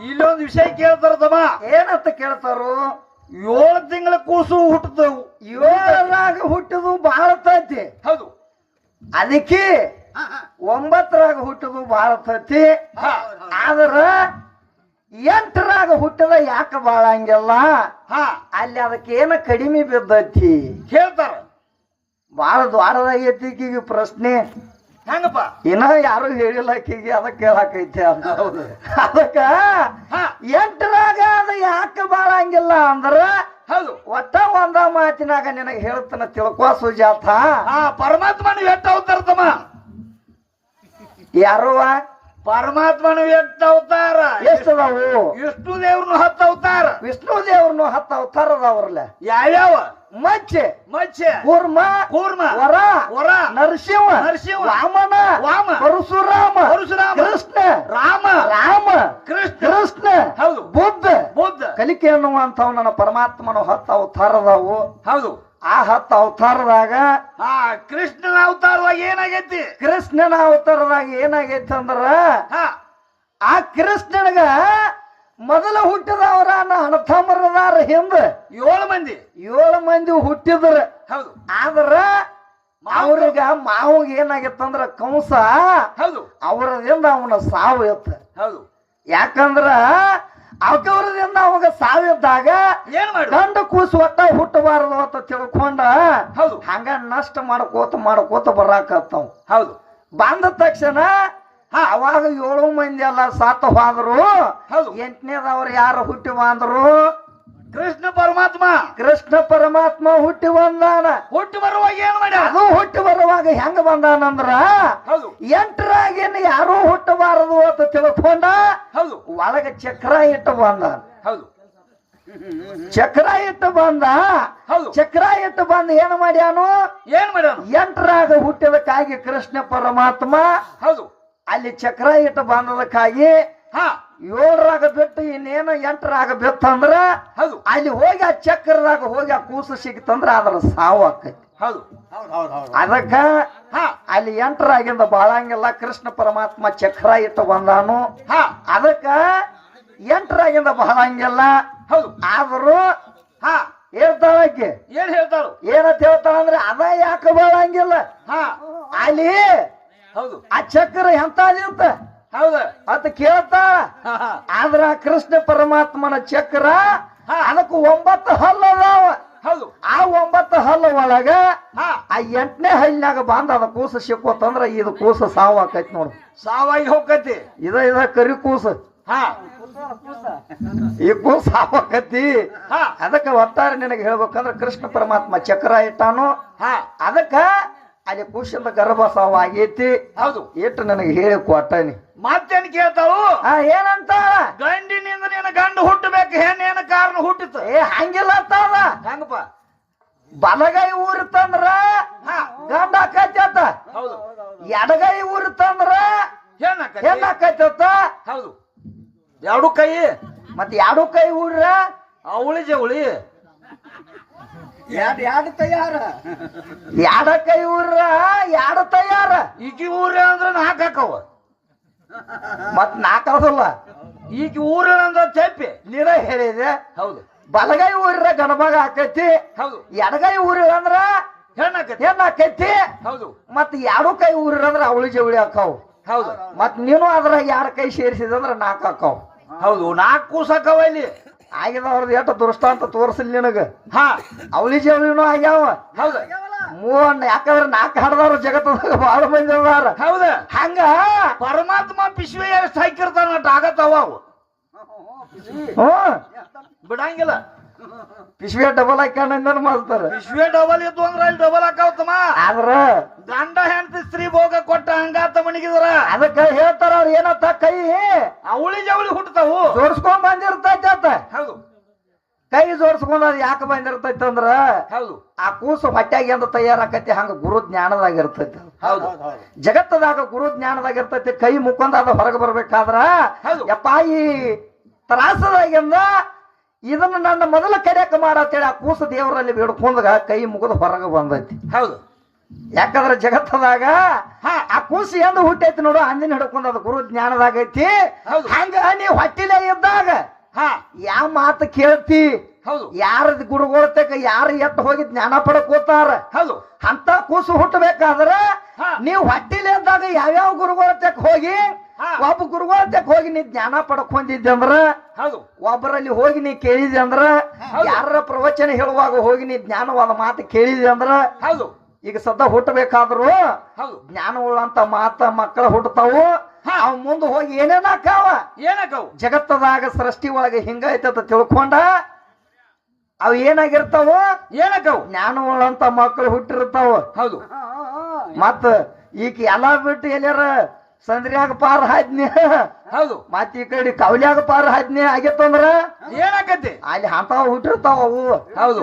ಇಲ್ಲೊಂದು ವಿಷಯ ಕೇಳ್ತಾರ ತಮ್ಮ. ಏನಂತ ಕೇಳ್ತಾರು? 7 ತಿಂಗಳ ಕೂಸು ಹುಟ್ಟದವು. 7ರಾಗ ಹುಟ್ಟದು ಬಹಳ ತತ್ತಿ. ಹೌದು. ಅದಕ್ಕೆ 9ರಾಗ ಹುಟ್ಟದು ಬಹಳ ತತ್ತಿ. ಆದ್ರ 8ರಾಗ ಹುಟ್ಟದ ಯಾಕ ಬಾಳ ಹಂಗೆಲ್ಲ? ಅಲ್ಲಿ ಅದಕ್ಕೆ ಏನ ಕಡಿಮೆ ಬಿದ್ದೈತಿ ಹೇಳ್ತಾರ. ಬಾಳ ದ್ವಾರದಾಗೈತಿ ಈಗ ಪ್ರಶ್ನೆ. ಹೆಂಗಪ್ಪ? ಇನ್ನ ಯಾರು ಹೇಳಿಲ್ಲ ಆಕಿಗೆ, ಅದಕ್ಕೆ ಕೇಳಾಕೈತಿ ಅಂತ. ಅದಕ್ಕ 8ರಾಗ ಅದ ಯಾಕ ಬಾಳ ಹಂಗಿಲ್ಲ ಅಂದ್ರ ಹೌದು ಒಟ್ಟ ಒಂದ ಮಾತಿನಾಗ ನಿನಗೆ ಹೇಳ್ತಾನ ತಿಳ್ಕೊ ಸುಜಾತ. ಪರಮಾತ್ಮನು ಎಟ್ಟ ಅವತಾರ ತಮ್ಮ? ಯಾರುವ ಪರಮಾತ್ಮನು ಎಟ್ಟ ಅವತಾರ? ಎಷ್ಟದಾವು? ವಿಷ್ಣು ದೇವ್ರನು 10 ಅವತಾರ. ವಿಷ್ಣು ದೇವ್ರನು 10 ಅವತಾರದವ್ರಲ್ಲ. ಯಾವ್ಯಾವ? ಮಚ್ಚೆ, ಕೂರ್ಮ, ವರ, ನರಸಿಂಹ, ವಾಮನ, ಪರಶುರಾಮ, ಕೃಷ್ಣ, ರಾಮ, ಕೃಷ್ಣ, ಹೌದು, ಬುದ್ಧ, ಕಲಿಕೆ ಅನ್ನುವಂಥವ್ ನನ್ನ ಪರಮಾತ್ಮನು 10 ಅವತಾರದವು. ಹೌದು. ಆ 10 ಅವತಾರದಾಗ ಕೃಷ್ಣನ ಅವತಾರದಾಗ ಏನಾಗೈತಿ? ಕೃಷ್ಣನ ಅವತಾರದಾಗ ಏನಾಗೈತಿ ಅಂದ್ರ ಆ ಕೃಷ್ಣನಿಗ ಮೊದಲ ಹುಟ್ಟಿದವರ ಅಣ್ಣತಮ್ಮರದಾರ ಹಿಂದ 7 ಮಂದಿ ಹುಟ್ಟಿದ್ರ. ಹೌದು. ಆದ್ರ ಅವ್ರಿಗ ಮಾವಿಗೆ ಏನಾಗಿತ್ತಂದ್ರ ಕಂಸ ಅವರದಿಂದ ಅವನ ಸಾವು ಇತ್ತ. ಹೌದು. ಯಾಕಂದ್ರ ಅವಕವರದಿಂದ ಅವಾಗ ಸಾವಿದ್ದಾಗ ಏನ್ ಮಾಡಿ ಗಂಡ ಕೂಸು ಒಟ್ಟ ಹುಟ್ಟಬಾರದು ಅಂತ ತಿಳ್ಕೊಂಡ ಹೌದು ಹಂಗ ನಷ್ಟ ಮಾಡ್ಕೋತ ಬರಾಕತ್ತಾವ. ಹೌದು. ಬಂದ ತಕ್ಷಣ ಅವಾಗ 7 ಮಂದಿ ಎಲ್ಲ ಸಾತ ಹೋದ್ರು. 8ನೇದವ್ರು ಯಾರು ಹುಟ್ಟಿ ಬಂದ್ರು? ಕೃಷ್ಣ ಪರಮಾತ್ಮ. ಕೃಷ್ಣ ಪರಮಾತ್ಮ ಹುಟ್ಟಿ ಬಂದಾನ. ಹುಟ್ಟಿ ಬರುವಾಗ ಏನ್ ಮಾಡಿ? ಅದು ಹುಟ್ಟಿ ಬರುವಾಗ ಹೆಂಗ ಬಂದಾನಂದ್ರ 8ರಾಗೇನು ಯಾರು ಹುಟ್ಟಬಾರದು ಅಂತ ತಿಳ್ಕೊಂಡ ಹೌದು ಒಳಗ ಚಕ್ರ ಇಟ್ಟು ಬಂದಾನ. ಹೌದು. ಚಕ್ರ ಇಟ್ಟು ಬಂದ. ಚಕ್ರ ಇಟ್ಟು ಬಂದ ಏನ್ ಮಾಡ್ಯಾನು? 8ರಾಗ ಹುಟ್ಟಿದಕ್ಕಾಗಿ ಕೃಷ್ಣ ಪರಮಾತ್ಮ ಹೌದು ಅಲ್ಲಿ ಚಕ್ರ ಇಟ್ಟು ಬಂದದಕ್ಕಾಗಿ 7ರಾಗ ಬಿಟ್ಟು ಇನ್ನೇನು 8ರಾಗ ಬಿತ್ತಂದ್ರ ಅಲ್ಲಿ ಹೋಗಿ ಆ ಚಕ್ರದಾಗ ಹೋಗಿ ಆ ಕೂಸು ಸಿಕ್ತಂದ್ರ ಅದ್ರ ಸಾವು ಆಕೈತಿ. ಹೌದು. ಅದಕ್ಕ ಅಲ್ಲಿ 8ರಾಗಿಂದ ಬಾಳಂಗಿಲ್ಲ. ಕೃಷ್ಣ ಪರಮಾತ್ಮ ಚಕ್ರ ಇಟ್ಟು ಬಂದಾನು. ಅದಕ್ಕ 8ರಾಗಿಂದ ಬಾಳಂಗಿಲ್ಲ. ಹೌದು. ಆದ್ರೂ ಹೇಳ್ತಾಳಕ್ಕೆ ಏನ್ ಹೇಳ್ತಾಳು? ಏನಂತ ಹೇಳ್ತಾಳ ಅಂದ್ರೆ ಅದ ಯಾಕ ಬಾಳಂಗಿಲ್ಲ ಅಲ್ಲಿ? ಹೌದು. ಆ ಚಕ್ರ ಎಂತಾದಿತ್ತ? ಹೌದ ಅಂತ ಕೇಳ್ತಾ. ಆದ್ರ ಕೃಷ್ಣ ಪರಮಾತ್ಮನ ಚಕ್ರ ಅದಕ್ಕೆ 9 ಹಲ್ಲು ಅದಾವ. ಹೌದು. ಆ 9 ಹಲ್ಲು ಒಳಗ ಆ 8ನೇ ಹಲ್ಲಿನಾಗ ಬಂದ ಅದ ಕೂಸು ಸಿಕ್ಕೋತಂದ್ರ ಇದು ಕೂಸು ಸಾವು ಆಕೈತಿ ನೋಡು. ಸಾವಾಗಿ ಹೋಗತಿ. ಇದ ಕರಿ ಕೂಸು. ಈ ಕೂಸು ಸಾವು ಆಕತಿ. ಅದಕ್ಕೆ ಒಟ್ಟಾರೆ ನಿನಗೆ ಹೇಳ್ಬೇಕಂದ್ರ ಕೃಷ್ಣ ಪರಮಾತ್ಮ ಚಕ್ರ ಇಟ್ಟಾನು. ಅದಕ್ಕ ಅಲ್ಲಿ ಕೂಸಿಂದ ಗರ್ಭ ಸಾವು ಆಗೈತಿ. ಹೌದು. ಇಟ್ಟು ನನಗೆ ಹೇಳಿ ಕೊಟ್ಟಾನಿ. ಮತ್ತೇನ್ ಕೇಳ್ತಾಳು? ಏನಂತ? ಗಂಡಿನಿಂದ ನೀನು ಗಂಡು ಹುಟ್ಟಬೇಕು, ಹೆಣ್ಣೇನ ಕಾರಣ ಹುಟ್ಟಿತ? ಹಂಗಿಲ್ಲ ಅಂತ ಅದ. ಹೆಂಗಪ್ಪ? ಬಲಗೈ ಊರಿತಂದ್ರ ಗಂಡ ಆಕೈತ. ಹೌದು. ಎಡಗೈ ಊರಿತಂದ್ರ ಹೆಣ್ಣ ಆಕೈತ. ಹೌದು. 2 ಕೈ. ಮತ್ 2 ಕೈ ಊರ್ರ ಅವಳಿ ಜವಳಿ 2 ತಯಾರ. 2 ಕೈ ಊರ್ರ 2 ತಯಾರ. ಈಕಿ ಊರ ಅಂದ್ರ 4 ಹಾಕವ. ಮತ್ 4 ಅದಲ್ಲ. ಈಕಿ ಊರ ಅಂದ್ರ ಚಪ್ಪಿ. ನೀನ ಹೇಳಿದೆ. ಹೌದು. ಬಲಗೈ ಊರಿರ ಗಣಮಗ ಆಕೈತಿ. ಹೌದು. ಎಡಗೈ ಊರಿರ ಅಂದ್ರ ಹೆಣ್ಣ ಆಕೈತಿ. ಹೌದು. ಮತ್ 2 ಕೈ ಊರಿರ ಅಂದ್ರ ಅವಳಿ ಜವಳಿ ಹಾಕಾವ್. ಹೌದು. ಮತ್ ನೀನು ಅದ್ರ 2 ಕೈ ಸೇರಿಸಿದಂದ್ರ 4 ಹಾಕಾವ್. ಹೌದು. 4 ಕೂಸ್ ಹಾಕವ ಇಲ್ಲಿ. ಆಗಿದವ್ರದ್ದು ಎಷ್ಟು ದೃಷ್ಟಾಂತ ತೋರಿಸಲಿ ನಿನಗ. ಅವಳಿ ಜವಳಿನೂ ಆಗ್ಯಾವ. ಹೌದ. ಯಾಕಂದ್ರೆ 4 ಹಾಡದವ್ರು ಜಗತ್ತದಾಗ ಬಹಳ ಮಂದಿ ಅದಾರ. ಹೌದ. ಹಂಗ ಪರಮಾತ್ಮ ಪಿಶ್ವೆ ಎಷ್ಟು ಹಾಕಿರ್ತಾನ ಆಗತ್ತವ ಅವು. ಬಿಡಂಗಿಲ್ಲ. ಪಿಶ್ವೆ ಡಬಲ್ ಹಾಕ್ಯಾನ ಮಾಡ್ತಾರ. ಪಿಶ್ವೆ ಡಬಲ್ ಇದ್ದು ಅಂದ್ರ ಅಲ್ಲಿ ಡಬಲ್ ಹಾಕಾವತ್ತಮ್ಮ. ಆದ್ರ ಗಂಡ ಹೆಂಡತಿ ಸ್ತ್ರೀ ಭೋಗ ಕೊಟ್ಟ ಹಂಗಾತ ಮಣಿಗಿದ್ರ. ಅದಕ್ಕ ಹೇಳ್ತಾರ ಅವ್ರ ಏನತ್ತ ಕೈ ಅವಳಿ ಜವಳಿ ಹುಟ್ಟತಾವು ಜೋಡಿಸ್ಕೊಂಡ್ ಬಂದಿರ್ತೈತಿ ಅಂತ. ಹೌದು. ಕೈ ಜೋಡಿಸ್ಕೊಂಡ್ ಅದ್ ಯಾಕೆ ಬಂದಿರ್ತೈತಿ ಅಂದ್ರ ಹೌದು ಆ ಕೂಸು ಹೊಟ್ಯಾಗಿ ಅಂತ ತಯಾರಾಕತಿ. ಹಂಗ ಗುರು ಜ್ಞಾನದಾಗಿರ್ತೈತಿ. ಹೌದು. ಜಗತ್ತದಾಗ ಗುರು ಜ್ಞಾನದಾಗಿರ್ತೈತಿ. ಕೈ ಮುಕ್ಕೊಂಡ ಅದ ಹೊರಗೆ ಬರ್ಬೇಕಾದ್ರ ಯಪ್ಪ ಈ ತ್ರಾಸದಾಗಿಂದ ಇದನ್ನ ನನ್ನ ಮೊದಲ ಕರೆಯಕ ಮಾಡತ್ತೇಳಿ ಆ ಕೂಸು ದೇವರಲ್ಲಿ ಬೇಡ್ಕೊಂಡಾಗ ಕೈ ಮುಗಿದು ಹೊರಗೆ ಬಂದೈತಿ. ಹೌದು. ಯಾಕಂದ್ರ ಜಗತ್ತದಾಗ ಹಾ. ಆ ಕೂಸಿ ಎಂದು ಹುಟ್ಟೈತಿ ನೋಡು ಅಂದಿನ ಹಿಡ್ಕೊಂಡ್ ಅದು ಗುರು ಜ್ಞಾನದಾಗ ಐತಿ. ಹೌದು. ಹಂಗ ನೀ ಹೊಟ್ಟಿಲೆ ಇದ್ದಾಗ ಹಾ ಯಾವ ಮಾತು ಕೇಳ್ತಿ, ಹೌದು ಯಾರದ ಗುರುಗಳತಕ್ಕ ಯಾರು ಎಟ್ಟು ಹೋಗಿ ಜ್ಞಾನ ಪಡಕ್ ಹೋತಾರ. ಹೌದು ಅಂತ ಕೂಸು ಹುಟ್ಟಬೇಕಾದ್ರ ಹಾ. ನೀವು ಹೊಟ್ಟಿಲೆ ಇದ್ದಾಗ ಯಾವ್ಯಾವ ಗುರುಗಳತಕ್ಕ ಹೋಗಿ ಹಾ. ಒಬ್ಬ ಗುರುಗಳತಕ್ಕ ಹೋಗಿ ನೀ ಜ್ಞಾನ ಪಡ್ಕೊಂಡಿದ್ದೆ ಅಂದ್ರ, ಹೌದು ಒಬ್ಬರಲ್ಲಿ ಹೋಗಿ ನೀ ಕೇಳಿದೆ ಅಂದ್ರ, ಯಾರ ಪ್ರವಚನ ಹೇಳುವಾಗ ಹೋಗಿ ನೀ ಜ್ಞಾನವಾದ ಮಾತು ಕೇಳಿದೆ ಅಂದ್ರ, ಹೌದು ಈಗ ಸದ್ದ ಹುಟ್ಟಬೇಕಾದ್ರು ಹೌದು ಜ್ಞಾನವುಳ್ಳಂತ ಮಾತ ಮಕ್ಕಳು ಹುಟ್ಟತಾವು. ಹಾ. ಅವ್ ಮುಂದೆ ಹೋಗಿ ಏನೇನ ಆಕಾವ ಏನಕ್ಕವು ಜಗತ್ತದಾಗ ಸೃಷ್ಟಿ ಒಳಗೆ ಹಿಂಗೈತಂತ ತಿಳ್ಕೊಂಡ ಅವ್ ಏನಾಗಿರ್ತಾವ ಏನಕ್ಕವು ಜ್ಞಾನವುಳ್ಳಂತ ಮಕ್ಕಳು ಹುಟ್ಟಿರ್ತಾವ. ಹೌದು ಮತ್ತ ಈಗ ಎಲ್ಲಾ ಬಿಟ್ಟು ಎಲ್ಲಾರ ಸಂದ್ರ್ಯಾಗ ಪಾರ ಹಾದ್ನಿ, ಹೌದು ಮತ್ ಈ ಕಡೆ ಕವಲ್ಯಾಗ ಪಾರ ಹಾದ್ನಿ ಆಗೇತಂದ್ರ ಏನಾಕತಿ ಅಲ್ಲಿ ಅಂತಾವ ಹುಟ್ಟಿರ್ತಾವ ಅವು. ಹೌದು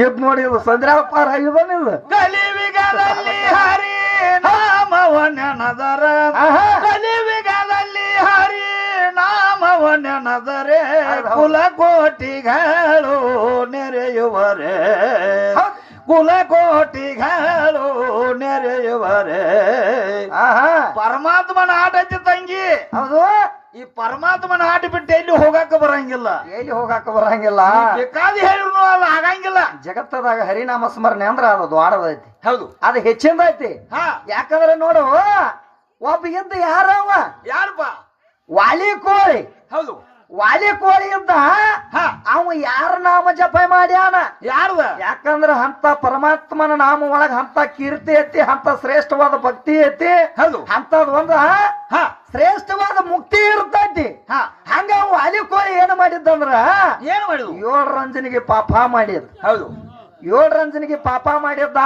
ಇದ್ ನೋಡಿ ಇದು ಸಂದ್ರ್ಯಾಗ ಪಾರ ಆಗಿದಾನ ಇದು. ಕಲಿವಿಗದಲ್ಲಿ ಹರಿ ನಾಮವನ್ನೆನದರ ಆಹಾ. ಕಲಿವಿಗದಲ್ಲಿ ಹರಿ ನಾಮವನ್ನೆನದರೆ ಕುಲಕೋಟಿಗಳು ನೆರೆಯುವರೆ, ಕುಲಕೋಟಿಗಳು ನೆರೆಯುವರೆ. ಆಹಾ. ಪರಮಾತ್ಮನ ಆಟ ಐತಿ ತಂಗಿ. ಹೌದು, ಈ ಪರಮಾತ್ಮನ ಆಟ ಬಿಟ್ಟು ಎಲ್ಲಿ ಹೋಗಾಕ ಬರಂಗಿಲ್ಲ, ಎಲ್ಲಿ ಹೋಗಾಕ ಬರಂಗಿಲ್ಲ. ಬೇಕಾದ ಹೇಳಿದ್ರು ಅಲ್ಲ ಆಗಂಗಿಲ್ಲ. ಜಗತ್ತದಾಗ ಹರಿನಾಮ ಸ್ಮರಣೆ ಅಂದ್ರ ಅದು ದ್ವಾಡದೈತಿ, ಹೌದು ಅದು ಹೆಚ್ಚಿಂದ ಐತಿ. ಹಾ ಯಾಕಂದ್ರೆ ನೋಡು ಒಬ್ಬ ಇದ್ದ ಯಾರವ ಯಾರಪ್ಪ ವಾಲಿ ಕೋಳಿ. ಹೌದು ವಾಲಿ ಕೋಳಿ ಇದ್ದ ಹಾ ಅವ ಯಾರ ನಾಮ ಜಪ ಮಾಡ್ಯಾನ. ಯಾರ್ದ ಯಾಕಂದ್ರ ಅಂತ ಪರಮಾತ್ಮನ ನಾಮ ಒಳಗ ಅಂತ ಕೀರ್ತಿ ಐತಿ, ಅಂತ ಶ್ರೇಷ್ಠವಾದ ಭಕ್ತಿ ಐತಿ, ಹೌದು ಅಂತದ್ ಒಂದ ಹಾ ಶ್ರೇಷ್ಠವಾದ ಮುಕ್ತಿ ಇರ್ತೈತಿ. ಹಾ ಹಂಗ ಅವ ವಾಲಿ ಕೋಳಿ ಏನ್ ಮಾಡಿದ್ದಂದ್ರ ಏನು ಮಾಡಿದ್ವು 7 ರಂಜನಿಗೆ ಪಾಪ ಮಾಡಿದ್. ಹೌದು 7 ರಂಜನಿಗೆ ಪಾಪ ಮಾಡಿದ್ದ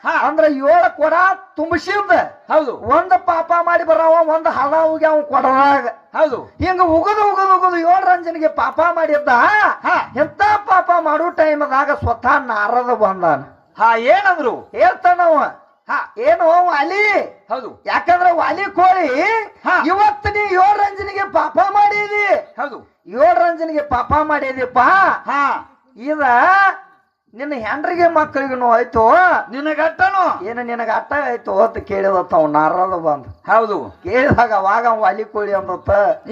ಹಾ. ಅಂದ್ರ 7 ಕೊಡ ತುಂಬಿಸಿದ್ದ. ಹೌದು ಒಂದ್ ಪಾಪ ಮಾಡಿ ಬರವ, ಒಂದ್ ಹಳ ಹೋಗಿ ಅವ್ ಕೊಡದಾಗ ಹೌದು ಹಿಂಗ ಉಗದು 7 ರಂಜನಿಗೆ ಪಾಪ ಮಾಡಿದ್ದ. ಹಾ ಎಂತ ಪಾಪ ಮಾಡೋ ಟೈಮದಾಗ ಸ್ವತಃ ನಾರದ ಬಂದಾನ. ಹಾ ಏನಂದ್ರು ಹೇಳ್ತಾನವ ಹಾ ಏನು ವಾಲಿ, ಹೌದು ಯಾಕಂದ್ರ ವಾಲಿ ಕೋಳಿ ಹಾ. ಇವತ್ತು ನೀ 7 ರಂಜನಿಗೆ ಪಾಪ ಮಾಡಿದಿ, ಹೌದು 7 ರಂಜನಿಗೆ ಪಾಪ ಮಾಡಿದಿಪ್ಪ. ಹಾ ಇದ ನಿನ್ನ ಹೆಂಡ್ರಿಗೆ ಮಕ್ಕಳಿಗೂ ಆಯ್ತು, ನಿನಗಟ್ಟನು ಏನ ನಿನಗ ಅಟ್ಟ ಆಯ್ತು ಅಂತ ಕೇಳಿದತ್ತ ಅವ್ ನಾರದ ಬಂದ. ಹೌದು ಕೇಳಿದಾಗ ಅವಾಗ ಅವ್ ವಾಲಿ ಕೋಳಿ ಅಂದತ್ತ,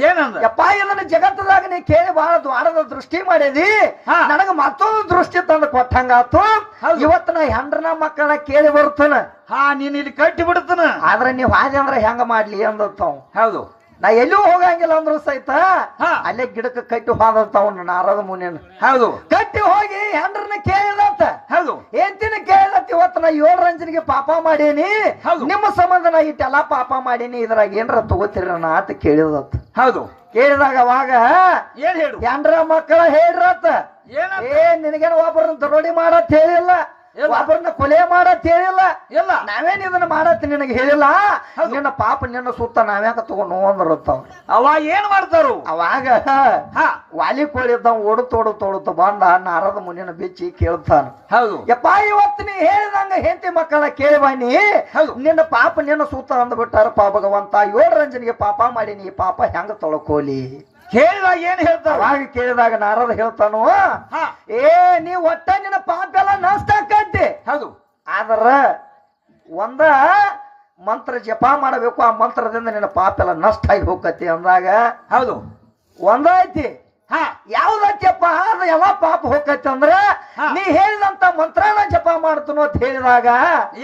ಏನಂದ ಯಪ್ಪ ಇದನ್ನ ಜಗತ್ತದಾಗ ನೀ ಕೇಳಿ ಬಹಳ ದ್ವಾರದ ದೃಷ್ಟಿ ಮಾಡಿದಿ, ಹಾ. ನನಗ ಮತ್ತೊಂದು ದೃಷ್ಟಿ ತಂದು ಕೊಟ್ಟಂಗಾತು. ಹೌದು. ಇವತ್ತು ನಾ ಹೆಂಡ್ರನ ಮಕ್ಕಳನ್ನ ಕೇಳಿ ಬರ್ತಾನ, ಹಾ ನೀನ್ ಇಲ್ಲಿ ಕಟ್ಟಿ ಬಿಡ್ತಾನ. ಆದ್ರೆ ನೀವ್ ಹಾದಿ ಅಂದ್ರ ಹೆಂಗ ಮಾಡ್ಲಿ ಅಂದತ್ತವ್. ಹೌದು ನಾ ಎಲ್ಲೂ ಹೋಗಂಗಿಲ್ಲ ಅಂದ್ರು ಸಹಿತ ಹಾ. ಅಲ್ಲೇ ಗಿಡಕ್ಕೆ ಕಟ್ಟಿ ಹೋದತ್ತವ್ ನಾರದ ಮುನಿಯನ್. ಹೌದು ಕಟ್ಟಿ ಹೋಗಿ ಹೆಂಡ್ರನ್ನ ಕೇಳಿದತ್ತ, ಹೌದು ಏಂತಿನ ಕೇಳಿದತ್ತ ಇವತ್ತು ನಾ 7 ರಂಜನಿಗೆ ಪಾಪ ಮಾಡೀನಿ, ಹೌದು. ನಿಮ್ಮ ಸಂಬಂಧ ನಾ ಇಟ್ಟೆಲ್ಲಾ ಪಾಪ ಮಾಡೀನಿ, ಇದ್ರಾಗ ಏನ್ರ ತಗೋತೀರ ಅಂತ ಕೇಳಿದತ್ತ. ಹೌದು ಕೇಳಿದಾಗ ಅವಾಗ ಏನ್ ಹೇಳು ಹೆಂಡ್ರ ಮಕ್ಕಳ ಹೇಳ್ರತ್ತ, ಏನ ನಿನಗೇನು ಒಬ್ಬರನ್ನ ದರೋಡಿ ಮಾಡತ್ ಹೇಳಿಲ್ಲ, ಇಲ್ಲ. ಒಬ್ಬರನ್ನ ಕೊಲೆ ಮಾಡತ್ ಹೇಳಿಲ್ಲ, ಇಲ್ಲ ನಾವೇನ್ ಇದನ್ನ ಮಾಡತ್ ನಿನಗೆ ಹೇಳಿಲ್ಲ, ಹೌದು. ನಿನ್ನ ಪಾಪ ನಿನ್ನ ಸುತ್ತ ನಾವ್ಯಾಕ ತಗೊಂಡು ಅಂದ್ರತ್ತವ್. ಅವ ಏನ್ ಮಾಡ್ತಾರು ಅವಾಗ ಹಾ ವಾಲಿ ಕೋಳಿ ಇದ್ದವ್ ಓಡುತ್ತ ಬಂದ ನಾರದ ಮುನಿನ ಬಿಚ್ಚಿ ಕೇಳ್ತಾನ, ಹೌದು ಯಪ್ಪ ಇವತ್ತು ನೀ ಹೇಳಿದಂಗ ಹೆಂಡತಿ ಮಕ್ಕಳ ಕೇಳಿ ಬನ್ನಿ, ಹೌದು. ನಿನ್ನ ಪಾಪ ನಿನ್ನ ಸೂತ ಅಂದ್ಬಿಟ್ಟಾರಪ್ಪ ಭಗವಂತ, 7 ರಂಜನಿಗೆ ಪಾಪ ಮಾಡೀನಿ, ಈ ಪಾಪ ಹೆಂಗ ತೊಳ್ಕೋಲಿ. ಕೇಳಿದಾಗ ಏನ್ ಹೇಳ್ತಾರ ಅವಾಗ ಕೇಳಿದಾಗ ನಾರದ ಹೇಳ್ತಾನು, ಹಾ ಏ ನೀ ಒಟ್ಟ ನಿನ್ನ ಪಾಪ ಎಲ್ಲ ನಷ್ಟ ಆಕತಿ, ಹೌದು ಆದ್ರ ಒಂದ ಮಂತ್ರ ಜಪ ಮಾಡಬೇಕು, ಆ ಮಂತ್ರದಿಂದ ನಿನ್ನ ಪಾಪ ಎಲ್ಲ ನಷ್ಟ ಆಗಿ ಹೋಗತಿ ಅಂದಾಗ ಹೌದು ಒಂದ ಐತಿ. ಹಾ ಯಾವ್ದೈತಿಯಪ್ಪ ಅದ ಯಾವ ಪಾಪ ಹೋಗತಿ ಅಂದ್ರ ಹಾ. ನೀ ಹೇಳಿದಂತ ಮಂತ್ರನ ಜಪ ಮಾಡ್ತನೋ ಅಂತ ಹೇಳಿದಾಗ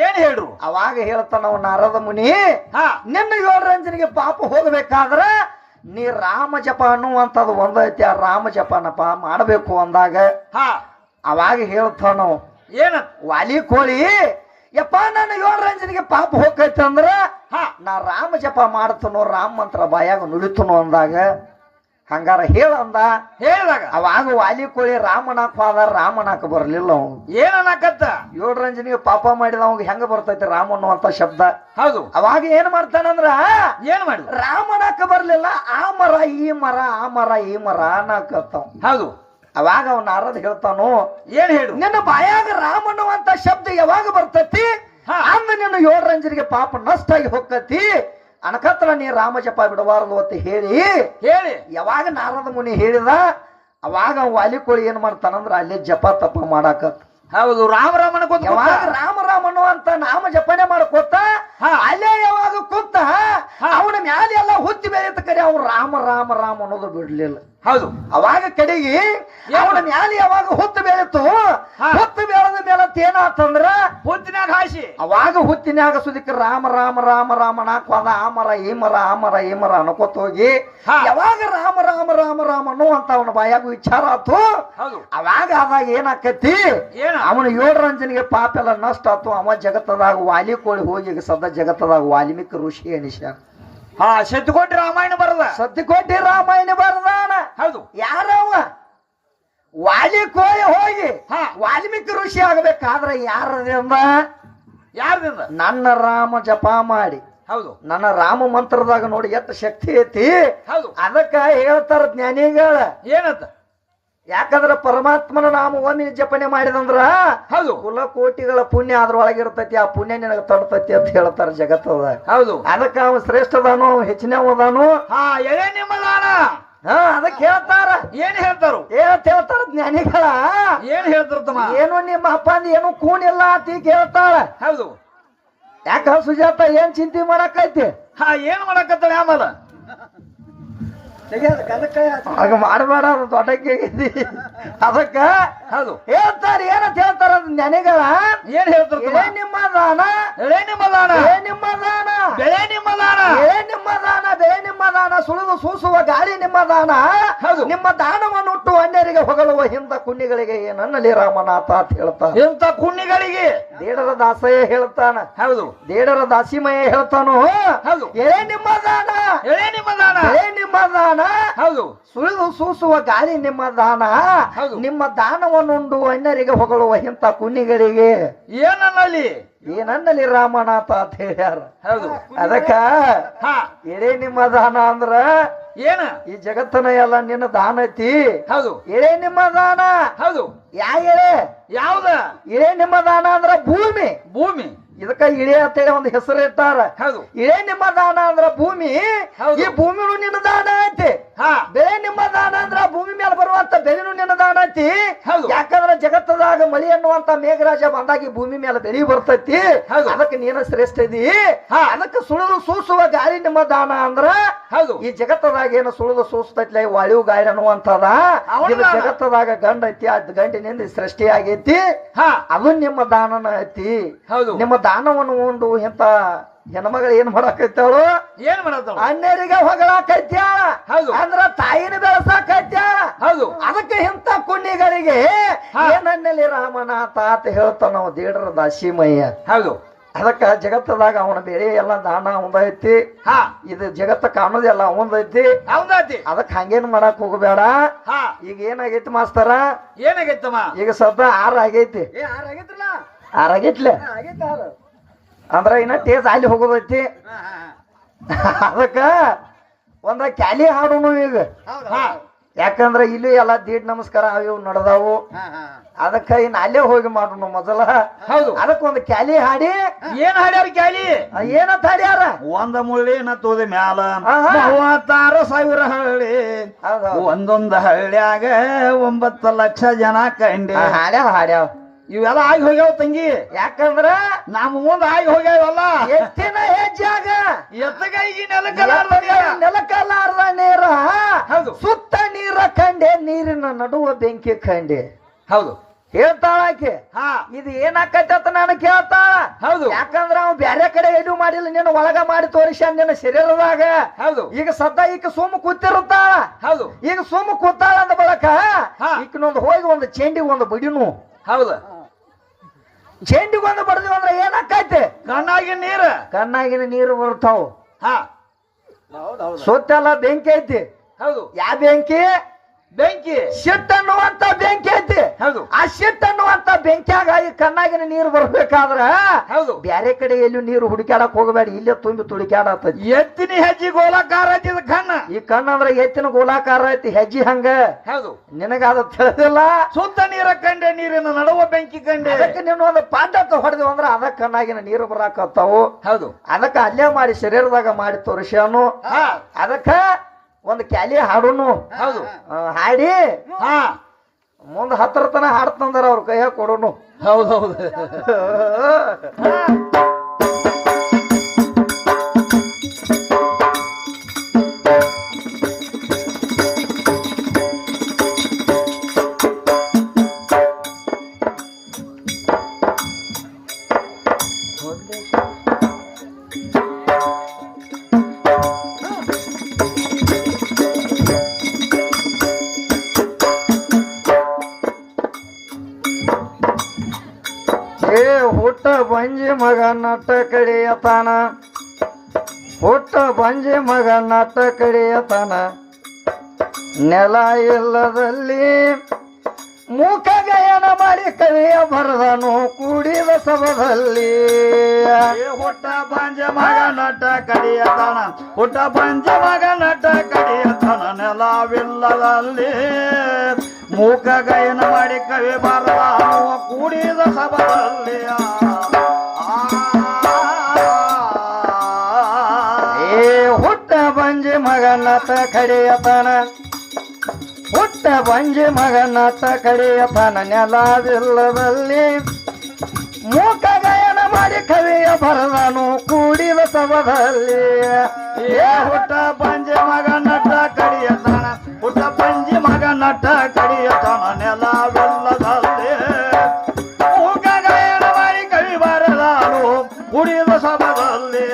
ಏನ್ ಹೇಳ್ರು ಅವಾಗ ಹೇಳ್ತಾನ ಅವ ನಾರದ ಮುನಿ, ಹಾ ನಿನ್ನ 7 ರಂಜನಿಗೆ ಪಾಪ ಹೋಗ್ಬೇಕಾದ್ರ ನೀ ರಾಮ ಜಪ ಅನ್ನುವಂಥದ್ದು ಒಂದೈತಿ, ಆ ರಾಮ ಜಪನಪ್ಪ ಮಾಡಬೇಕು ಅಂದಾಗ ಹಾ ಅವಾಗ ಹೇಳ್ತಾನು ಏನ ವಾಲಿ ಕೋಳಿ, ಯಪ್ಪ ನಾನು 7 ರಂಜನಿಗೆ ಪಾಪ ಹೋಗೈತಿ ಅಂದ್ರ ಹಾ ನಾ ರಾಮ ಜಪ ಮಾಡ್ತನೋ, ರಾಮ ಮಂತ್ರ ಬಾಯಾಗ ನುಡಿತನೋ ಅಂದಾಗ ಹಂಗಾರ ಹೇಳಂದ. ಹೇಳಿದಾಗ ಅವಾಗ ವಾಲಿ ಕೋಳಿ ರಾಮನಾಕ್ ಹೋದ, ರಾಮನಾಕ್ ಬರ್ಲಿಲ್ಲ ಅವ್. ಏನನ್ನಕತ್ತ 7 ರಂಜನಿಗೆ ಪಾಪ ಮಾಡಿದ ಅವಂಗ ಹೆಂಗ ಬರ್ತೈತಿ ರಾಮ ಅನ್ನುವಂತ ಶಬ್ದ. ಹೌದು ಅವಾಗ ಏನ್ ಮಾಡ್ತಾನಂದ್ರ ಏನ್ ಮಾಡಿದ ರಾಮನಾಕ ಬರ್ಲಿಲ್ಲ, ಆ ಮರ ಈ ಮರ ಆ ಮರ ಈ ಮರ ಅನ್ನಕತ್ತಾವ. ಹೌದು ಅವಾಗ ಅವ್ ನಾರದ ಹೇಳ್ತಾನು, ಏನ್ ಹೇಳು ನಿನ್ನ ಬಾಯಾಗ ರಾಮ ಅನ್ನುವಂತ ಶಬ್ದ ಯಾವಾಗ ಬರ್ತೈತಿ ಹಾ. ಅಂದ ನಿನ್ನ 7 ರಂಜನಿಗೆ ಪಾಪ ನಷ್ಟ ಆಗಿ ಹೋಗತಿ, ಅನಕತ್ರ ನೀ ರಾಮ ಜಪ ಬಿಡಬಾರದು ಅಂತ ಹೇಳಿ ಹೇಳಿ ಯಾವಾಗ ನಾರದ ಮುನಿ ಹೇಳಿದ ಅವಾಗ ಅವ್ ವಾಲಿ ಕೋಳಿ ಏನ್ ಮಾಡ್ತಾನಂದ್ರ ಅಲ್ಲಿ ಜಪ ತಪ ಮಾಡಾಕತ್. ಹೌದು ರಾಮ ರಾಮ ಅನ್ಕೋತ ಯಾವಾಗ ರಾಮ ರಾಮ ಅನ್ನುವಂತ ನಾಮ ಜಪನೆ ಮಾಡ್ಕೋತ ಅಲ್ಲೇ ಯಾವಾಗ ಕೂತ ಅವನ ಮ್ಯಾಲೆ ಎಲ್ಲ ಹುತ್ತಿ ಬೆಳೆಯುತ್ತ ಕರೆ ಅವ್ನು ರಾಮ ರಾಮ ರಾಮ ಅನ್ನೋದು ಬಿಡ್ಲಿಲ್ಲ. ಹೌದು ಅವಾಗ ಕಡೆಗೆ ಅವನ ಮ್ಯಾಲೆ ಯಾವಾಗ ಹುತ್ತು ಬೆಳೆತು ಹುತ್ತು ಬೆಳೆದ ಮೇಲೆ ಏನಾತಂದ್ರ ಹುತ್ತಿನಾಗ ಹಾಸಿ ಅವಾಗ ಹುತ್ತಿನಾಗ ಸುದಿಕ ರಾಮ ರಾಮ ರಾಮ ರಾಮ ನಾಕೋದ ಆಮರ ಈಮರ ಆಮರ ಈಮರ ಅನ್ಕೋತ ಹೋಗಿ ಯಾವಾಗ ರಾಮ ರಾಮ ರಾಮ ರಾಮ ಅನ್ನುವಂತ ಅವನ ಬಾಯಾಗ ವಿಚಾರ ಆತು. ಅವಾಗ ಆದಾಗ ಏನಾಕತಿ ಅವನ 7 ರಂಜನಿಗೆ ಪಾಪ ಎಲ್ಲ ನಷ್ಟ ಆತು. ಅವ ಜಗತ್ತದಾಗ ವಾಲಿ ಕೋಳಿ ಹೋಗಿ ಸದಾ ಜಗತ್ತದಾಗ ವಾಲ್ಮೀಕಿ ಋಷಿ ಅನಿಸ್ಯಾನ. ಸತ್ಯಕೋಟಿ ರಾಮಾಯಣ ಬರದ ಸತ್ಯಕೋಟಿ ರಾಮಾಯಣ ಬರದಾನ. ಹೌದು ಯಾರವ ವಾಲಿ ಕೋಳಿ ಹೋಗಿ ವಾಲ್ಮೀಕಿ ಋಷಿ ಆಗಬೇಕಾದ್ರೆ ಯಾರದಿಂದ ನನ್ನ ರಾಮ ಜಪ ಮಾಡಿ ಹೌದು ನನ್ನ ರಾಮ ಮಂತ್ರದಾಗ ನೋಡಿ ಎಷ್ಟು ಶಕ್ತಿ ಐತಿ. ಹೌದು ಅದಕ್ಕ ಹೇಳ್ತಾರ ಜ್ಞಾನಿಗಳ ಏನಂತ, ಯಾಕಂದ್ರ ಪರಮಾತ್ಮನ ನಾಮ ಒಮ್ಮೆ ಜಪನೆ ಮಾಡಿದಂದ್ರ ಹೌದು ಕುಲಕೋಟಿಗಳ ಪುಣ್ಯ ಅದ್ರೊಳಗಿರ್ತೈತಿ. ಆ ಪುಣ್ಯ ನಿನಗ ತಡ್ತೈತಿ ಅಂತ ಹೇಳ್ತಾರ ಜಗತ್ತದ. ಹೌದು ಅದಕ್ಕ ಅವ ಶ್ರೇಷ್ಠದಾನು ಹೆಚ್ಚಿನವದಾನು. ಎಳೆ ನಿಮ್ಮದಾನ ಅದಕ್ಕೆ ಹೇಳ್ತಾರ. ಏನ್ ಹೇಳ್ತಾರು ಹೇಳ್ತಾರ ಜ್ಞಾನಿಗಳ. ಏನ್ ಹೇಳ್ತಾರ ಏನು ನಿಮ್ಮ ಅಪ್ಪಂದ ಏನು ಕೂಣಿಲ್ಲ ಅಂತ ಈಗ ಹೇಳ್ತಾಳ. ಹೌದು ಯಾಕ ಸುಜಾತ ಏನ್ ಚಿಂತೆ ಮಾಡಕೈತಿ? ಏನ್ ಮಾಡಕತ್ತಾಳೆ ಆಮೇಲೆ ಆಗ ಮಾಡಬೇಡ ದೊಡ್ಡಕ್ಕೆ ಅದಕ್ಕ ಹೌದು ಹೇಳ್ತಾರ. ಏನಂತ ಹೇಳ್ತಾರ ಜ್ಞಾನಿಗಳ? ಏನ್ ಹೇಳ್ತಾರ ನಿಮ್ಮ ದಾನ ಎಳೆ ನಿಮ್ಮದಾನ ನಿಮ್ಮ ದಾನ ಬೆಳೆ ನಿಮ್ಮದಾನ ನಿಮ್ಮ ದಾನ ಬೆಳೆ ನಿಮ್ಮ ದಾನ ಸುಳಿದು ಸೂಸುವ ಗಾಳಿ ನಿಮ್ಮ ದಾನ. ನಿಮ್ಮ ದಾನವನ್ನು ಹುಟ್ಟು ಅನ್ಯರಿಗೆ ಹೊಗಳುವ ಹಿಂದ ಕುಣ್ಣಿಗಳಿಗೆ ಏನನ್ನಲಿ ರಾಮನಾಥ ಅಂತ ಹೇಳ್ತಾನ. ಇಂಥ ಕುಣ್ಣಿಗಳಿಗೆ ದೇಡರ ದಾಸಯ್ಯ ಹೇಳ್ತಾನ. ಹೌದು ದೇಡರ ದಾಸಿಮಯ್ಯ ಹೇಳ್ತಾನು. ಹೌದು ಎಳೆ ನಿಮ್ಮ ದಾನ ಎಳೆ ನಿಮ್ಮದಾನ ಎಳೆ ನಿಮ್ಮ ದಾನ ಹೌದು ಸುಳಿದು ಸೂಸುವ ಗಾಳಿ ನಿಮ್ಮ ದಾನ. ನಿಮ್ಮ ದಾನವನ್ನುಂಡು ಅನ್ಯರಿಗೆ ಹೊಗಳುವ ಇಂಥ ಕುಣ್ಣಿಗಳಿಗೆ ಏನನ್ನಲ್ಲಿ ಏನನ್ನಲಿ ರಾಮನಾಥ ಅಂತ ಹೇಳ್ಯಾರ. ಹೌದು ಅದಕ್ಕ ಎಳೆ ನಿಮ್ಮ ದಾನ ಅಂದ್ರ ಏನ ಈ ಜಗತ್ತನ ಎಲ್ಲ ನಿನ್ನ ದಾನ ಐತಿ. ಹೌದು ಎಳೆ ನಿಮ್ಮ ದಾನ. ಹೌದು ಯಾ ಎಳೆ ಯಾವ್ದ ಎಳೆ ನಿಮ್ಮ ದಾನ ಅಂದ್ರ ಭೂಮಿ. ಭೂಮಿ ಇದಕ್ಕ ಇಳೆ ಅಂತೇಳಿ ಒಂದು ಹೆಸರು ಇಟ್ಟಾರ. ಹೌದು ಇಳೆ ನಿಮ್ಮ ದಾನ ಅಂದ್ರ ಭೂಮಿ. ಈ ಭೂಮಿನೂ ನಿನ್ನ ದಾನ ಐತಿ. ಬೆಳೆ ನಿಮ್ಮ ದಾನ ಅಂದ್ರ ಭೂಮಿ ಮೇಲೆ ಬರುವಂತ ಬೆಳೆನೂ ನಿನ್ನ ದಾನ ಐತಿ. ಯಾಕಂದ್ರ ಜಗತ್ತದಾಗ ಮಳಿ ಅನ್ನುವಂತ ಮೇಘರಾಜ ಬಂದಾಗ ಈ ಭೂಮಿ ಮೇಲೆ ಬೆಳಿ ಬರ್ತೈತಿ. ಅದಕ್ಕೆ ನೀನ ಶ್ರೇಷ್ಠ ಇದಿ. ಅದಕ್ಕೆ ಸುಳಿದು ಸೂಸುವ ಗಾಳಿ ನಿಮ್ಮ ದಾನ ಅಂದ್ರ ಈ ಜಗತ್ತದಾಗ ಏನು ಸುಳಿದು ಸೂಸ್ತೈತಿ ವಾಯು ಗಾಳಿ ಅನ್ನುವಂತದ ಇದು ಜಗತ್ತದಾಗ ಗಂಡ ಐತಿ. ಅದ್ ಗಂಡಿನಿಂದ ಸೃಷ್ಟಿ ಆಗೈತಿ. ಅದು ನಿಮ್ಮ ದಾನನ ಐತಿ. ನಿಮ್ಮ ದಾನವನ್ನು ಉಂಡು ಇಂತ ಹೆಣ್ಮಗಳು ಏನ್ ಮಾಡಾಕೈತಾಳು? ಏನ್ ಮಾಡತ್ತಾಳ? ಅನ್ಯರಿಗೆ ಹೊಗಳಾಕೈತ್ಯಾಳ. ಅಂದ್ರ ತಾಯಿನ ಬೆಳೆಸಾಕೈತ್ಯಾಳ. ಹೌದು ಅದಕ್ಕೆ ಇಂಥ ಕುಣ್ಣಿಗಳಿಗೆ ಏನನ್ನಲ್ಲಿ ರಾಮನಾಥ ಅಂತ ಹೇಳ್ತಾವ ನಾವು ದೇಡರ ದಾಸಿಮಯ್ಯ. ಹೌದು ಅದಕ್ಕ ಜಗತ್ತದಾಗ ಅವನ ಬೆಳೆ ಎಲ್ಲ ದಾನ ಒಂದೈತಿ. ಇದು ಜಗತ್ತ ಕಾಣೋದೆಲ್ಲ ಒಂದೈತಿ. ಅದಕ್ಕ ಹಂಗೇನ್ ಮಾಡಕ್ ಹೋಗಬೇಡ. ಈಗ ಏನಾಗೈತಿ ಮಾಸ್ತರ? ಏನಾಗೈತಮ್ಮ? ಈಗ ಸದ್ದ 6 ಆಗೈತಿ. 6 ಆಗೈತ್ಲೆ ಅಂದ್ರ ಇನ್ನ ಟೇಸ್ ಅಲ್ಲಿ ಹೋಗೋದೈತಿ. ಅದಕ್ಕ ಒಂದ ಕ್ಯಾಲಿ ಹಾಡೋನು ಈಗ. ಯಾಕಂದ್ರ ಇಲ್ಲಿ ಎಲ್ಲಾ ದೀಡ್ ನಮಸ್ಕಾರ ಅವು ನಡೆದಾವು. ಅದಕ್ಕ ಇನ್ನ ಅಲ್ಲೇ ಹೋಗಿ ಮಾಡೋಣ ಮೊದಲ. ಹೌದು ಅದಕ್ಕ ಒಂದು ಕ್ಯಾಲಿ ಹಾಡಿ. ಏನ್ ಹಾಡ್ಯಾರ ಕ್ಯಾಲಿ? ಏನಂತ ಹಾಡ್ಯಾರ? ಒಂದ ಮುಳ್ಳಿನ ತೋದೆ ಮ್ಯಾಲ 36,000 ಹಳ್ಳಿ, ಒಂದೊಂದು ಹಳ್ಳಿಯಾಗ 9 ಲಕ್ಷ ಜನ ಕಂಡಿ. ಹಾಡ್ಯಾವ ಇವೆಲ್ಲ ಆಗಿ ಹೋಗ್ಯಾವ ತಂಗಿ. ಯಾಕಂದ್ರ ನಮ್ಮ ಮುಂದ ಆಗಿ ಹೋಗ್ಯಾವಲ್ಲ. ಎತ್ತಿನ ಹೆಜ್ಜಾಗ ಎತ್ತಗೈಗಿ ನೆಲಕಲ್ಲಾರ್ದ ನೀರ ಸುತ್ತ ನೀರ ಕಂಡೆ, ನೀರಿನ ನಡುವ ಬೆಂಕಿ ಕಂಡೆ. ಹೌದು ಹೇಳ್ತಾಳಾಕೆ. ಇದು ಏನಾಕೈತೆ ಅಂತ ನಾನು ಕೇಳ್ತಾಳ. ಹೌದು ಯಾಕಂದ್ರ ಅವ್ ಬ್ಯಾರೆ ಕಡೆ ಎಲ್ಲೂ ಮಾಡಿಲ್ಲ, ನೀನು ಒಳಗ ಮಾಡಿ ತೋರಿಸ ನಿನ್ನ ಶರೀರದಾಗ. ಹೌದು ಈಗ ಸದ್ದ ಈಗ ಸುಮ್ಮ ಕೂತಿರುತ್ತಾಳ. ಹೌದು ಈಗ ಸುಮ್ಮ ಕೂತಾಳ ಅಂದ ಬಳಕ ಈಕಿನೊಂದು ಹೋಗಿ ಒಂದು ಚೆಂಡಿಗೆ ಒಂದು ಬಡಿನು. ಹೌದು ಚೆಂಡಿಗೆ ಒಂದು ಬಡದಿವಿ ಅಂದ್ರೆ ಏನಾಕೈತೆ? ಕಣ್ಣಾಗಿನ ನೀರು ಬರ್ತಾವ. ಸುತ್ತೆಲ್ಲ ಬೆಂಕಿ ಐತಿ. ಹೌದು ಯಾವ ಬೆಂಕಿ? ಬೆಂಕಿ ಶಿಟ್ ಅನ್ನುವಂತ ಬೆಂಕಿ ಐತಿ. ಹೌದು ಆ ಶಿಟ್ ಅನ್ನುವಂತ ಬೆಂಕಿಯಾಗ ಈ ಕಣ್ಣಾಗಿನ ನೀರು ಬರ್ಬೇಕಾದ್ರ ಹೌದು ಬ್ಯಾರೆ ಕಡೆ ಎಲ್ಲೂ ನೀರು ಹುಡುಕ್ಯಾಡಕ್ ಹೋಗಬೇಡ, ಇಲ್ಲೇ ತುಂಬಿ ತುಡುಕ್ಯಾಡತ್ತೈತಿ. ಎತ್ತಿನ ಹೆಜ್ಜೆ ಗೋಲಾಕಾರ ಐತಿ ಕಣ್ಣ. ಈ ಕಣ್ಣ ಅಂದ್ರ ಎತ್ತಿನ ಗೋಲಾಕಾರ ಐತಿ, ಹೆಜ್ಜಿ ಹಂಗ. ಹೌದು ನಿನಗಾದ ತಿಳಿದಿಲ್ಲ. ಸುತ್ತ ನೀರ ಕಂಡೆ, ನೀರಿನ ನಡುವ ಬೆಂಕಿ ಕಂಡೆ. ಅದಕ್ಕೆ ನೀನು ಒಂದು ಪಾಂಡಕ್ಕ ಹೊಡೆದಿವ ಅಂದ್ರ ಅದ ಕಣ್ಣಾಗಿನ ನೀರು ಬರಾಕತ್ತಾವು. ಹೌದು ಅದಕ್ಕ ಅಲ್ಲೇ ಮಾಡಿ ಶರೀರದಾಗ ಮಾಡಿ ತೋರಿಸ್ಯಾನು. ಅದಕ್ಕ ಒಂದು ಕ್ಯಾಲಿ ಹಾಡುನು. ಹೌದು ಹಾಡಿ ಮುಂದ 10 ತನ ಹಾಡ್ತಂದಾರ ಅವ್ರ ಕೈಯಾಗ ಕೊಡೋನು. ಹೌದೌದು. ಹುಟ್ಟ ಬಂಜಿ ಮಗ ನಟ ಕಡಿಯತಾನ, ಹುಟ್ಟ ಬಂಜಿ ಮಗ ನಟ ಕಡಿಯತಾನ, ನೆಲ ಇಲ್ಲದಲ್ಲಿ ಮೂಕ ಗಯನ ಮಾಡಿ ಕವಿಯ ಬರದನು ಕೂಡಿದ ಸಭದಲ್ಲಿ. ಹುಟ್ಟ ಪಂಚ ಮಗ ನಟ ಕಡಿಯತನ, ಹುಟ್ಟ ಪಂಚ ಮಗ ನಟ ಕಡಿಯತನ, ನೆಲವಿಲ್ಲದಲ್ಲಿ ಮೂಕ ಗಯನ ಮಾಡಿ ಕವಿ ಬರದನು ಕೂಡಿದ ಸಭದಲ್ಲಿ. ಹುಟ್ಟ ಬಂಜಿ ಮಗ ನಟ ಕಡಿಯತಾನ, ಹುಟ್ಟ ಬಂಜಿ ಮಗ ನಟ ಕಡಿಯತಾನ, ನೆಲವಿಲ್ಲದಲ್ಲಿ ಮೂಕ ಗಯನ ಮಾಡಿ ಕವಿಯ ಬರದನು ಕೂಡಿದ ಸಭದಲ್ಲಿ. ಹುಟ್ಟ ಪಂಚ ಮಗ ನಟ ಕಡಿಯತನ, ಹುಟ್ಟ ಪಂಚಿ ಮಗ ನಟ ಕಡಿಯತನ, ನೆಲವಿಲ್ಲದಲ್ಲಿ ಮೂಕ ಗಯನ ಮಾಡಿ ಕವಿ ಬರದನು ಕೂಡಿದ ಸಭದಲ್ಲಿ.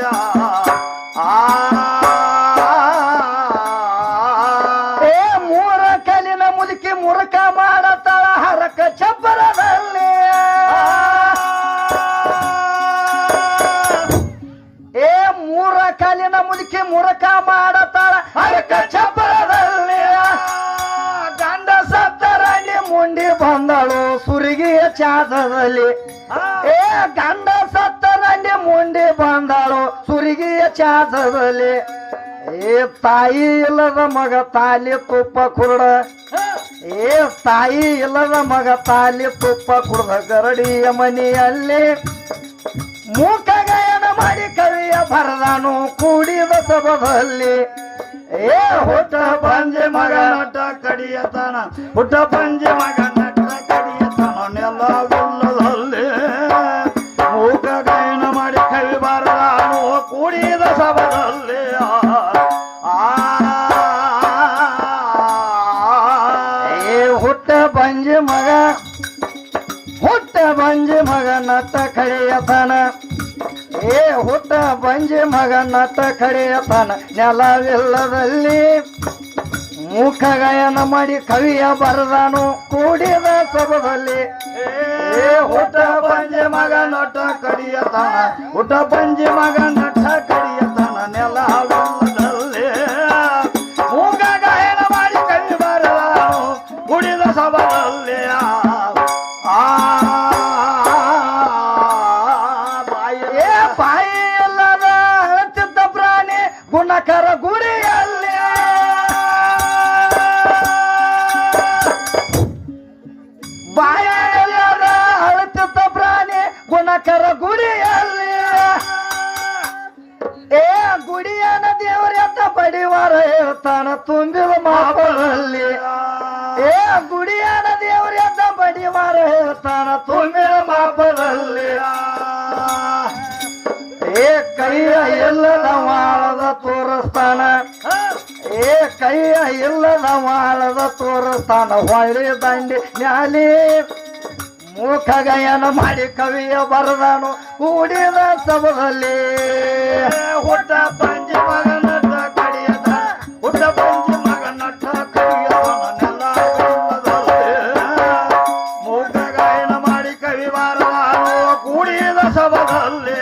ಮೂರ ಕಲಿನ ಮುದುಕಿ ಮುರುಕ ಮಾಡತಾಳ ಹರಕ ಚಪ್ಪರದಲ್ಲಿ. ಮೂರ ಕಲಿನ ಮುದುಕಿ ಮುರುಕ ಮಾಡತಾಳ ಹರಕ ಚಪ್ಪರದಲ್ಲಿ. ಗಂಡ ಸತ್ತರಲ್ಲಿ ಮುಂಡಿ ಬಂದಳು ಸುರಿಗಿಯ ಚಾದದಲ್ಲಿ. ಗಂಡ ಸತ್ತರಲ್ಲಿ ಮುಂಡಿ ಬಂದಳು ಸುರಿಗಿಯ ಚಾದದಲ್ಲಿ. ತಾಯಿ ಇಲ್ಲದ ಮಗ ತಾಲಿ ತುಪ್ಪ ಕುರುಡ, ತಾಯಿ ಇಲ್ಲದ ಮಗ ತಾಲಿ ತುಪ್ಪ ಕುಡ್ದ ಗರಡಿಯ ಮನೆಯಲ್ಲಿ ಮೂಕ ಗಯನ ಮಾಡಿ ಕವಿಯ ಬರದಾನು ಕೂಡಿದ ಸಭದಲ್ಲಿ. ಹುಟ್ಟ ಪಂಜೆ ಮಗ ನಟ ಕಡಿಯತನ, ಹುಟ್ಟ ಪಂಜೆ ಮಗ ನಟ ಕಡಿಯತನ, ನೆಲವಿಲ್ಲದಲ್ಲಿ ಮೂಕ ಗಯನ ಮಾಡಿ ಕವಿ ಬರದಾನು ಕೂಡಿದ ಸಭದಲ್ಲಿ. ಹುಟ್ಟ ಬಂಜಿ ಮಗ, ಹುಟ್ಟ ಬಂಜಿ ಮಗ ನಟ ಕಡಿಯತನ, ಹುಟ್ಟ ಬಂಜಿ ಮಗ ನಟ ಕಡಿಯತನ, ನೆಲವಿಲ್ಲದಲ್ಲಿ ಮೂಕ ಗಯನ ಮಾಡಿ ಕವಿಯ ಬರದಾನು ಕೂಡಿದ ಸಭದಲ್ಲಿ. ಹುಟ್ಟ ಪಂಜೆ ಮಗ ನಟ ಕಡಿಯತನ, ಹುಟ್ಟ ಪಂಜೆ ಮಗ ನಟ ಕಡಿಯತನ, ನೆಲವಿಲ್ಲದಲ್ಲಿ ಮೂಕ ಗಯನ ಮಾಡಿ ಕವಿ ಬರದಾನು ಕೂಡಿದ ಸಭದಲ್ಲಿ. ಬಾಯಿ ಎಲ್ಲದ ಅಳತಿದ್ದ ಪ್ರಾಣಿ ಗುಣಕರ ಗುರಿಯಲ್ಲಿ. ಬಾಯಿ ಎಲ್ಲದ ಅಳತಿದ್ದ ಪ್ರಾಣಿ ಗುಣಕರ ಗುರಿಯಲ್ಲಿ. ಗುಡಿಯನ ದೇವರೆತ್ತ ಬಡಿವಾರ ಹೇಳ್ತಾನ ತುಂಬಿದ ಮಾಪದಲ್ಲಿ. ಗುಡಿಯನ ದೇವರೆತ್ತ ಬಡಿವಾರ ಹೇಳ್ತಾನ ತುಂಬಿದ ಮಾಪದಲ್ಲಿ. ಕೈಯ ಇಲ್ಲದ ವಾಳದ ತೋರಿಸ್ತಾನ, ಕೈಯ ಇಲ್ಲದ ವಾಳದ ತೋರಿಸ್ತಾನ, ಹೊಳ್ಳಿ ದಂಡಿ ಮ್ಯಾಲಿ ಮೂಕ ಗಯನ ಮಾಡಿ ಕವಿಯ ಬರದಾನು ಕೂಡಿದ ಸಭದಲ್ಲಿ. ಹುಟ್ಟ ಪಂಜಿ ಮಗ ನಟ ಕಡಿಯತನ, ಹುಟ್ಟ ಪಂಜಿ ಮಗ ನಟ ಕಡಿಯತನ, ನೆಲವಿಲ್ಲದಲ್ಲಿ ಮೂಕ ಗಾಯನ ಮಾಡಿ ಕವಿ ಬರದಾನು ಕೂಡಿದ ಸಭದಲ್ಲಿ.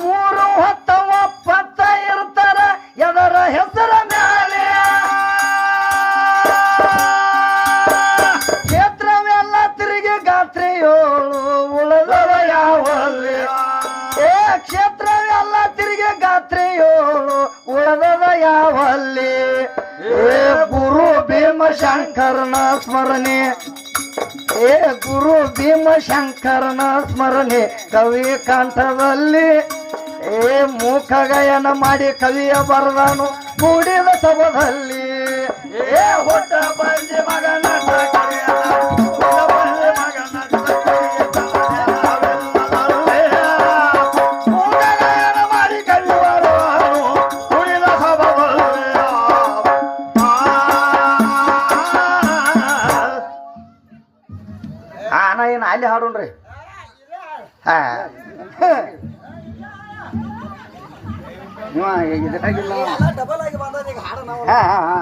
ಮೂರು ಹೊತ್ತ ಒಪ್ಪತ್ತ ಇರ್ತಾರ ಎದರ ಹೆಸರ ಮ್ಯಾಲೆ. ಕ್ಷೇತ್ರವೆಲ್ಲ ತಿರುಗಿ ಗಾತ್ರಿಯೋಳು ಉಳದವ ಯಾವಲ್ಲಿ. ಕ್ಷೇತ್ರವೆಲ್ಲ ತಿರುಗಿ ಗಾತ್ರಿಯೋಳು ಉಳದವ ಯಾವಲ್ಲಿ. ಗುರು ಭೀಮಶಂಕರನ ಸ್ಮರಣೆ, ಗುರು ಭೀಮಶಂಕರನ ಸ್ಮರಣೆ ಕವಿ ಕಂಠದಲ್ಲಿ. ಮೂಕ ಗಯನ ಮಾಡಿ ಕವಿಯ ಬರದಾನು ಕೂಡಿದ ಸಭದಲ್ಲಿ ಏ ಹುಟ್ಟ ಬಂದಿ ಮಗನ ಕರೆಯಲ್ಲ, ಹುಟ್ಟ ಬಂದಿ ಮಗನ ಕರೆಯಲ್ಲ, ಮಾಡಿ ಕರೆಯುವರು ಕುಡಿದ ಸಭದಲ್ಲಿ. ನಾ ಏನು ಅಲ್ಲಿ ಹಾಡೋಣ್ರಿ. ಹಾ ಇದ್ರಾಗಿಲ್ಲ. ಡಬಲ್ ಆಗಿ ಬಂದದ ಈಗ ಹಾಡು ನಾವು. ಹಾ ಹಾ ಹಾ